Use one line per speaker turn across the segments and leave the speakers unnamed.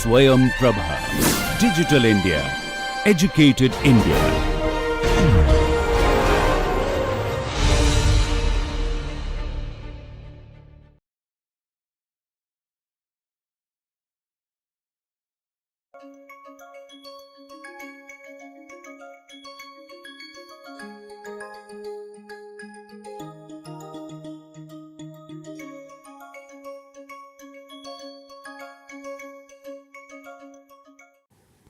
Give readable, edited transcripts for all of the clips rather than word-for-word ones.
Swayam Prabha. Digital India. Educated India.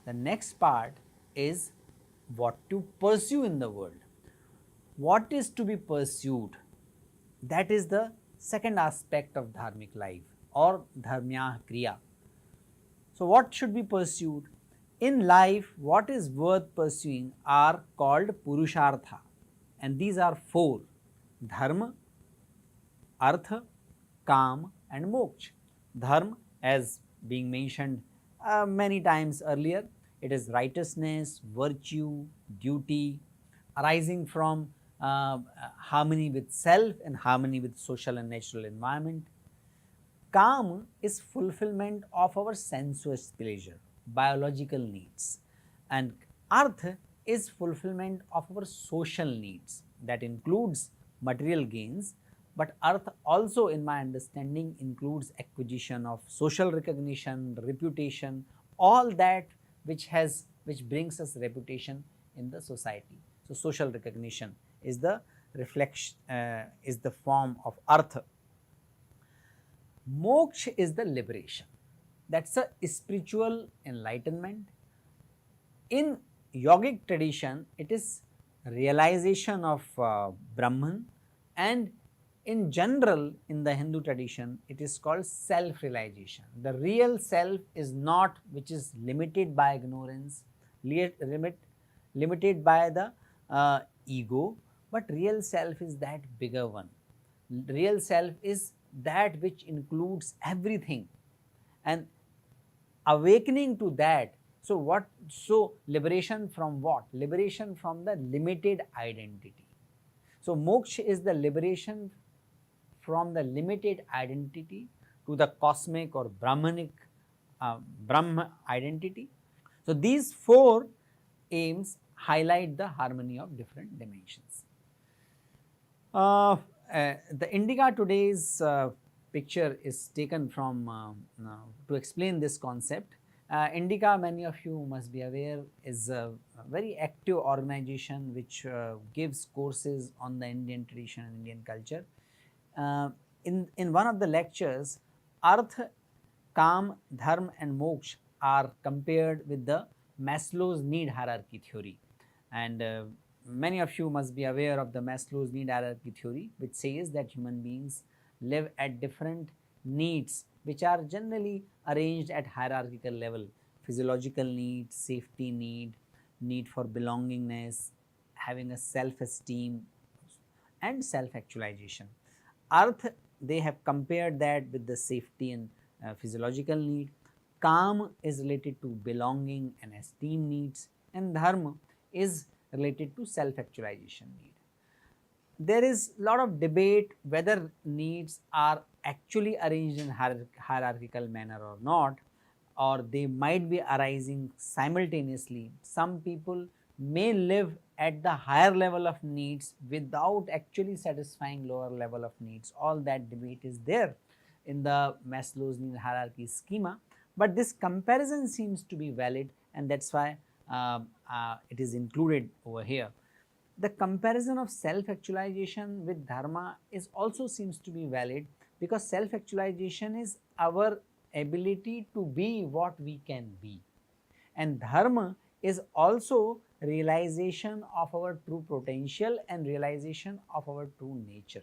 The next part is what to pursue in the world. What is to be pursued? That is the second aspect of dharmic life or dharmya kriya. So, what should be pursued? In life, what is worth pursuing are called purushartha, and these are four: dharma, artha, kam and moksha. Dharma, as being mentioned many times earlier, it is righteousness, virtue, duty arising from harmony with self and harmony with social and natural environment. Kam is fulfillment of our sensuous pleasure, biological needs, and artha is fulfillment of our social needs, that includes material gains, but artha also, in my understanding, includes acquisition of social recognition, reputation, all that which brings us reputation in the society. So, social recognition is the reflection, is the form of artha. Moksha is the liberation, that is a spiritual enlightenment. In yogic tradition, it is realization of Brahman, and in general in the Hindu tradition it is called self-realization. The real self is not which is limited by ignorance, limited by the ego, but real self is that bigger one. Real self is that which includes everything, and awakening to that. So, what? So, liberation from what? Liberation from the limited identity. So, moksha is the liberation from the limited identity to the cosmic or Brahmanic Brahma identity. So, these four aims highlight the harmony of different dimensions. The indica today's picture is taken from to explain this concept. Indica, many of you must be aware, is a very active organization which gives courses on the Indian tradition and Indian culture. In one of the lectures, artha, kam, dharma and moksha are compared with the Maslow's need hierarchy theory, and many of you must be aware of the Maslow's need hierarchy theory, which says that human beings live at different needs which are generally arranged at hierarchical level: physiological need, safety need, need for belongingness, having a self-esteem and self-actualization. Artha, they have compared that with the safety and physiological need. Kam is related to belonging and esteem needs, and dharma is related to self-actualization need. There is a lot of debate whether needs are actually arranged in hierarchical manner or not, or they might be arising simultaneously. Some people may live at the higher level of needs without actually satisfying lower level of needs. All that debate is there in the Maslow's need hierarchy schema, but this comparison seems to be valid, and that is why it is included over here. The comparison of self-actualization with dharma is also seems to be valid, because self-actualization is our ability to be what we can be, and dharma is also realization of our true potential and realization of our true nature,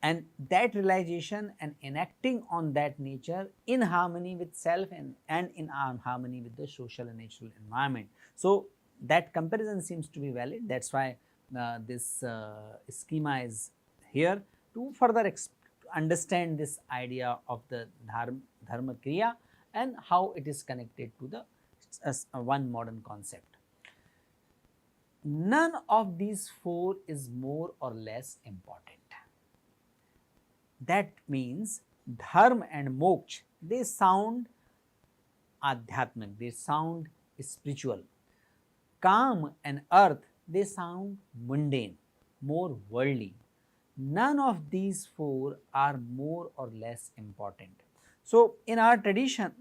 and that realization and enacting on that nature in harmony with self and in harmony with the social and natural environment. So, that comparison seems to be valid. That is why this schema is here to further understand this idea of the dharma kriya and how it is connected to the one modern concept. None of these four is more or less important. That means dharma and moksha, they sound adhyatmic, they sound spiritual. Kam and earth, they sound mundane, more worldly. None of these four are more or less important. So, in our tradition,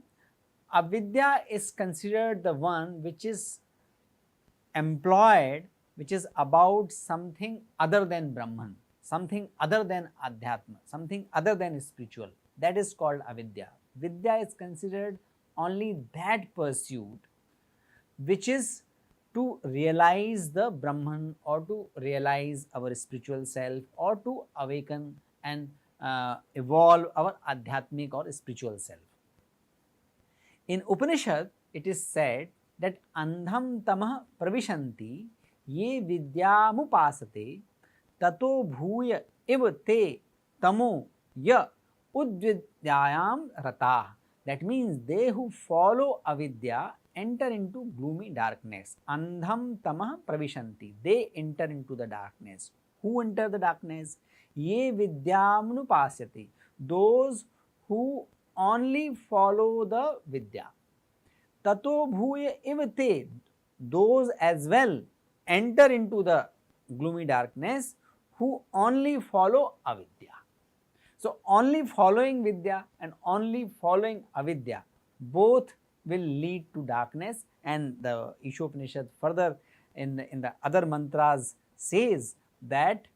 avidya is considered the one which is employed, which is about something other than Brahman, something other than Adhyatma, something other than spiritual. That is called avidya. Vidya is considered only that pursuit which is to realize the Brahman or to realize our spiritual self or to awaken and evolve our Adhyatmic or spiritual self. In Upanishad, it is said that andham tamah pravishanti ye vidyamupasate tato bhuya iv te tamo ya udvidyayam ratah. That means they who follow avidya enter into gloomy darkness. Andham tamah pravishanti, they enter into the darkness. Who enter the darkness? Ye vidyamnupasate, those who only follow the vidya. Tato bhuya ivate, those as well enter into the gloomy darkness who only follow avidya. So, only following vidya and only following avidya, both will lead to darkness, and the Ishopanishad further in the other mantras says that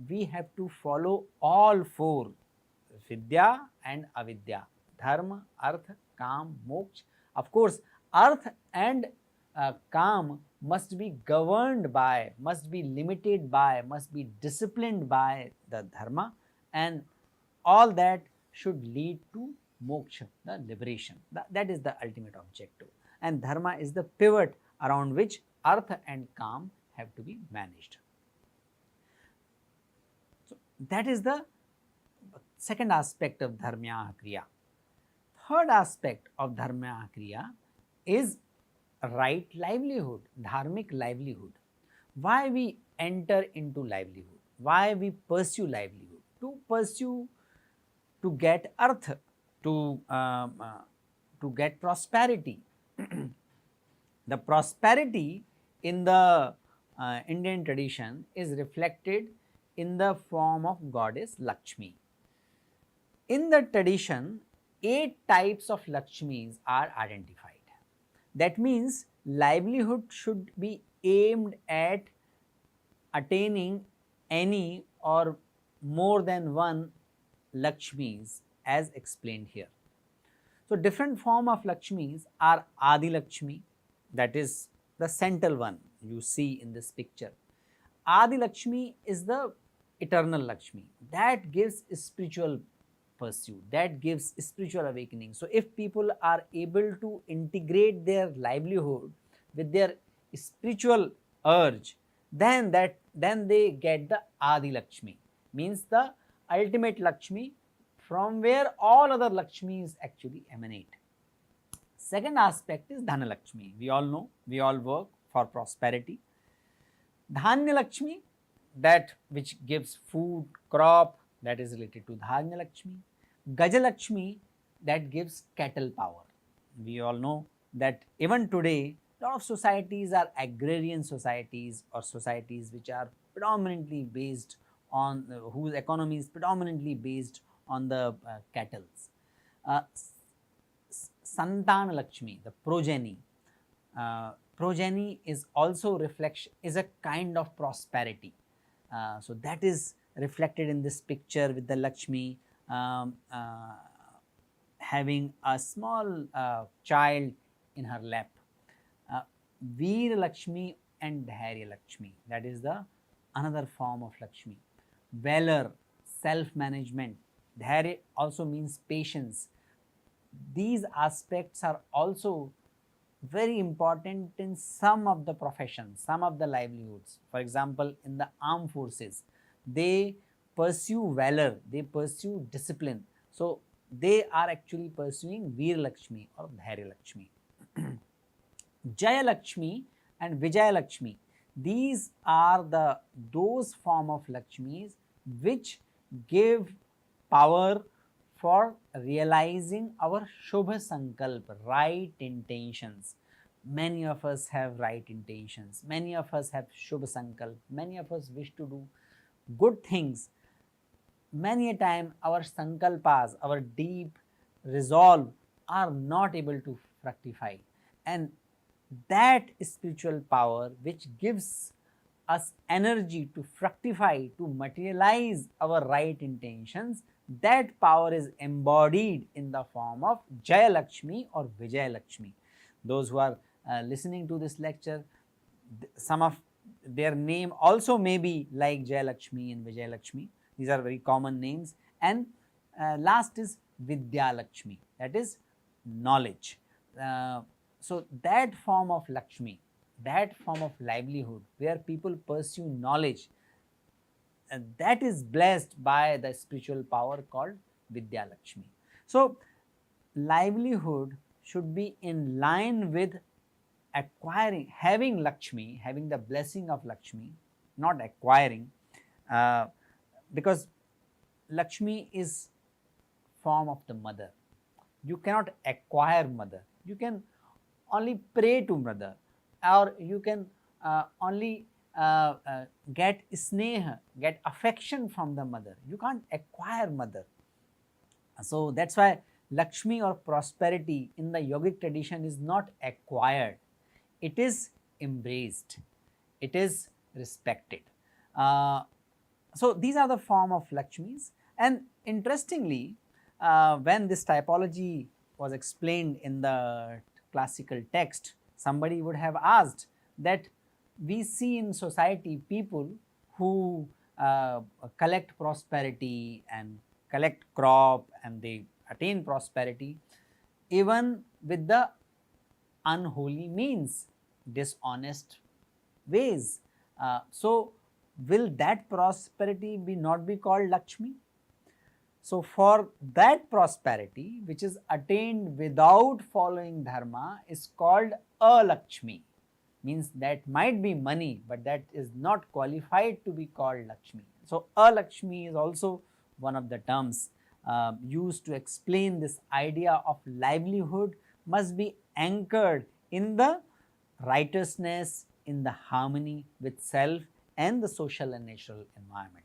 we have to follow all four, vidya and avidya, dharma, artha, kam, moksha. Of course, artha and kam must be governed by, must be limited by, must be disciplined by the dharma, and all that should lead to moksha, the liberation. That is the ultimate objective. And dharma is the pivot around which artha and kam have to be managed. So, that is the second aspect of dharmya kriya. Third aspect of dharmya kriya is right livelihood, dharmic livelihood. Why we enter into livelihood? Why we pursue livelihood? To pursue, to get artha, to get prosperity. The prosperity in the Indian tradition is reflected in the form of goddess Lakshmi. In the tradition, 8 types of Lakshmis are identified. That means livelihood should be aimed at attaining any or more than one Lakshmis as explained here. So, different form of Lakshmis are Adi Lakshmi, that is the central one you see in this picture. Adi Lakshmi is the eternal Lakshmi that gives spiritual pursuit, that gives spiritual awakening. So, if people are able to integrate their livelihood with their spiritual urge, then they get the Adi Lakshmi, means the ultimate Lakshmi from where all other Lakshmis actually emanate. Second aspect is Dhana Lakshmi. We all know, we all work for prosperity. Dhanya Lakshmi, that which gives food, crop, that is related to Dhanya Lakshmi. Gaja Lakshmi, that gives cattle power. We all know that even today, a lot of societies are agrarian societies or societies which are predominantly based on, whose economy is predominantly based on the cattle. Santana Lakshmi, the progeny. Progeny is also reflection, is a kind of prosperity. So, that is reflected in this picture with the Lakshmi having a small child in her lap. Veer Lakshmi and Dhairya Lakshmi, that is the another form of Lakshmi. Valor, self-management. Dhairya also means patience. These aspects are also very important in some of the professions, some of the livelihoods. For example, in the armed forces, they pursue valor, they pursue discipline. So, they are actually pursuing Veer Lakshmi or Dhairya Lakshmi. Jaya Lakshmi and Vijaya Lakshmi, these are those form of Lakshmis which give power for realizing our Shubha Sankalp, right intentions. Many of us have right intentions, many of us have Shubha Sankalp, many of us wish to do good things. Many a time our sankalpas, our deep resolve are not able to fructify, and that spiritual power which gives us energy to fructify, to materialize our right intentions, that power is embodied in the form of Jaya Lakshmi or Vijaya Lakshmi. Those who are listening to this lecture, some of their name also may be like Jaya Lakshmi and Vijaya Lakshmi. These are very common names. And last is Vidya Lakshmi, that is knowledge. So that form of Lakshmi, that form of livelihood where people pursue knowledge, that is blessed by the spiritual power called Vidya Lakshmi. So livelihood should be in line with acquiring, having Lakshmi, having the blessing of Lakshmi, not acquiring, because Lakshmi is form of the mother. You cannot acquire mother, you can only pray to mother, or you can only get sneha, get affection from the mother. You can't acquire mother. So that's why Lakshmi or prosperity in the yogic tradition is not acquired, it is embraced, it is respected. So these are the form of Lakshmis. And interestingly, when this typology was explained in the classical text, somebody would have asked that we see in society people who collect prosperity and collect crop and they attain prosperity even with the unholy means, dishonest ways. So will that prosperity be not be called Lakshmi? So for that prosperity which is attained without following dharma is called Alakshmi, means that might be money but that is not qualified to be called Lakshmi. So Alakshmi is also one of the terms used to explain this idea of livelihood must be anchored in the righteousness, in the harmony with self and the social and natural environment.